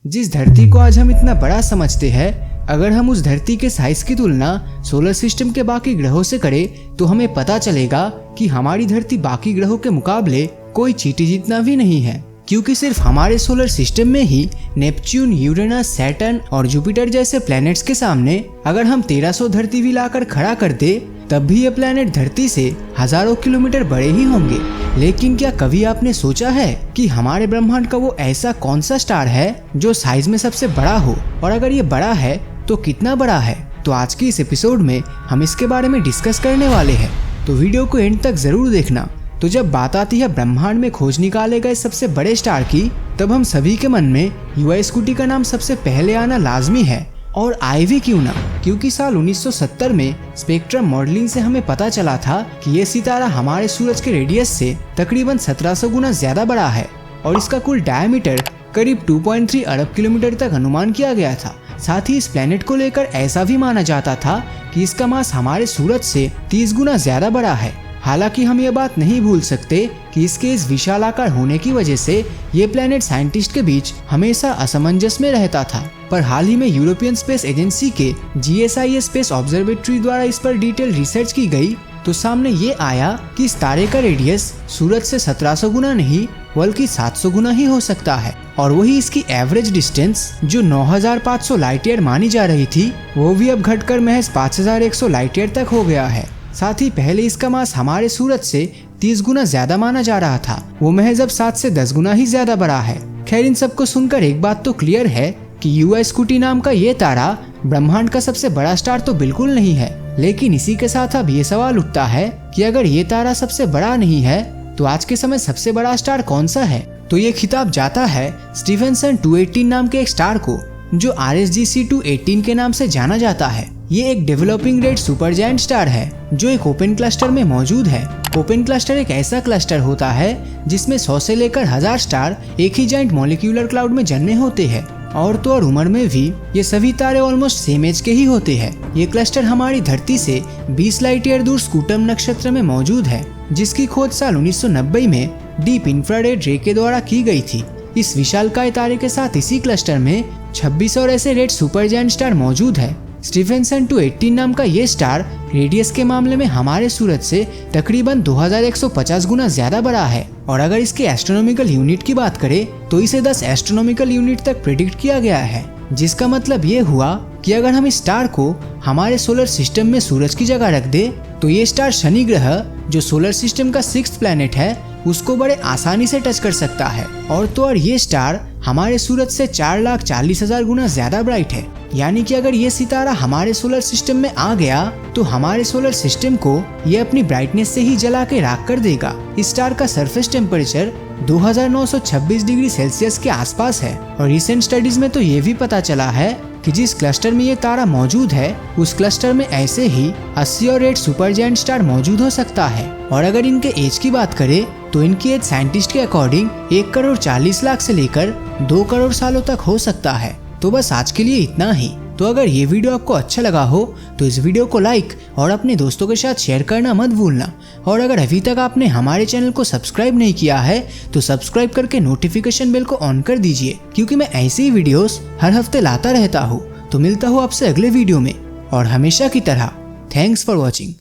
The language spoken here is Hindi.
जिस धरती को आज हम इतना बड़ा समझते हैं, अगर हम उस धरती के साइज की तुलना सोलर सिस्टम के बाकी ग्रहों से करें तो हमें पता चलेगा कि हमारी धरती बाकी ग्रहों के मुकाबले कोई चींटी जितना भी नहीं है। क्योंकि सिर्फ हमारे सोलर सिस्टम में ही नेपच्यून, यूरेनस, सैटर्न और जुपिटर जैसे प्लैनेट्स के सामने अगर हम 1300 धरती भी लाकर खड़ा कर दे तब भी ये प्लैनेट धरती से हजारों किलोमीटर बड़े ही होंगे। लेकिन क्या कभी आपने सोचा है कि हमारे ब्रह्मांड का वो ऐसा कौन सा स्टार है जो साइज में सबसे बड़ा हो, और अगर ये बड़ा है तो कितना बड़ा है? तो आज की इस एपिसोड में हम इसके बारे में डिस्कस करने वाले हैं, तो वीडियो को एंड तक जरूर देखना। तो जब बात आती है ब्रह्मांड में खोज निकाले गए सबसे बड़े स्टार की, तब हम सभी के मन में युवा स्कूटी का नाम सबसे पहले आना लाजमी है। और आए भी क्यों ना, क्योंकि साल 1970 में स्पेक्ट्रम मॉडलिंग से हमें पता चला था कि ये सितारा हमारे सूरज के रेडियस से तकरीबन 1700 गुना ज्यादा बड़ा है और इसका कुल डायमीटर करीब 2.3 अरब किलोमीटर तक अनुमान किया गया था। साथ ही इस प्लेनेट को लेकर ऐसा भी माना जाता था कि इसका मास हमारे सूरज से 30 गुना ज्यादा बड़ा है। हालांकि हम ये बात नहीं भूल सकते कि इसके इस विशाल आकार होने की वजह से ये प्लेनेट साइंटिस्ट के बीच हमेशा असमंजस में रहता था। पर हाल ही में यूरोपियन स्पेस एजेंसी के GSIA स्पेस ऑब्जर्वेटरी द्वारा इस पर डिटेल रिसर्च की गई तो सामने ये आया कि इस तारे का रेडियस सूरज से 1700 गुना नहीं बल्कि 700 गुना ही हो सकता है। और वही इसकी एवरेज डिस्टेंस जो 9500 लाइट ईयर मानी जा रही थी, वो भी अब घटकर महज 5100 लाइट ईयर तक हो गया है। साथ ही पहले इसका मास हमारे सूरज से 30 गुना ज्यादा माना जा रहा था, वो महज अब 7 से 10 गुना ही ज्यादा बड़ा है। खैर, इन सबको सुनकर एक बात तो क्लियर है कि युवा स्कूटी नाम का ये तारा ब्रह्मांड का सबसे बड़ा स्टार तो बिल्कुल नहीं है। लेकिन इसी के साथ अब ये सवाल उठता है कि अगर ये तारा सबसे बड़ा नहीं है तो आज के समय सबसे बड़ा स्टार कौन सा है? तो ये खिताब जाता है स्टीफेंसन 218 नाम के एक स्टार को, जो RSGC 218 के नाम से जाना जाता है। ये एक developing red super giant star है जो एक ओपन क्लस्टर में मौजूद है। ओपन क्लस्टर एक ऐसा क्लस्टर होता है जिसमें 100 से लेकर 1000 स्टार एक ही जायंट मॉलिक्यूलर क्लाउड में जन्मे होते हैं। और तो और उम्र में भी ये सभी तारे ऑलमोस्ट सेम एज के ही होते हैं। ये क्लस्टर हमारी धरती से 20 लाइट ईयर दूर स्कूटम नक्षत्र में मौजूद है, जिसकी खोज साल 1990 में डीप इंफ्रारेड रे के द्वारा की गई थी। इस विशालकाय तारे के साथ इसी क्लस्टर में 26 और ऐसे रेड सुपर जायंट स्टार मौजूद है। स्टीफेंसन 218 नाम का ये स्टार रेडियस के मामले में हमारे सूरज से तकरीबन 2150 गुना ज्यादा बड़ा है। और अगर इसके एस्ट्रोनॉमिकल यूनिट की बात करें तो इसे 10 एस्ट्रोनॉमिकल यूनिट तक प्रेडिक्ट किया गया है, जिसका मतलब ये हुआ कि अगर हम इस स्टार को हमारे सोलर सिस्टम में सूरज की जगह रख दे तो ये स्टार शनि ग्रह, जो सोलर सिस्टम का 6th प्लैनेट है, उसको बड़े आसानी से टच कर सकता है। और तो और ये स्टार हमारे सूरज से 4,40,000 गुना ज्यादा ब्राइट है। यानी कि अगर ये सितारा हमारे सोलर सिस्टम में आ गया तो हमारे सोलर सिस्टम को ये अपनी ब्राइटनेस से ही जला के राख कर देगा। इस स्टार का सरफेस टेम्परेचर 2926 डिग्री सेल्सियस के आसपास है। और रिसेंट स्टडीज में तो ये भी पता चला है कि जिस क्लस्टर में ये तारा मौजूद है उस क्लस्टर में ऐसे ही 80 और 8 सुपर जायंट स्टार मौजूद हो सकता है। और अगर इनके एज की बात करें तो इनकी एज साइंटिस्ट के अकॉर्डिंग 1 करोड़ 40 लाख से लेकर 2 करोड़ सालों तक हो सकता है। तो बस आज के लिए इतना ही। तो अगर ये वीडियो आपको अच्छा लगा हो तो इस वीडियो को लाइक और अपने दोस्तों के साथ शेयर करना मत भूलना। और अगर अभी तक आपने हमारे चैनल को सब्सक्राइब नहीं किया है तो सब्सक्राइब करके नोटिफिकेशन बेल को ऑन कर दीजिए, क्योंकि मैं ऐसे ही वीडियोस हर हफ्ते लाता रहता हूँ। तो मिलता हूँ आपसे अगले वीडियो में, और हमेशा की तरह थैंक्स फॉर वॉचिंग।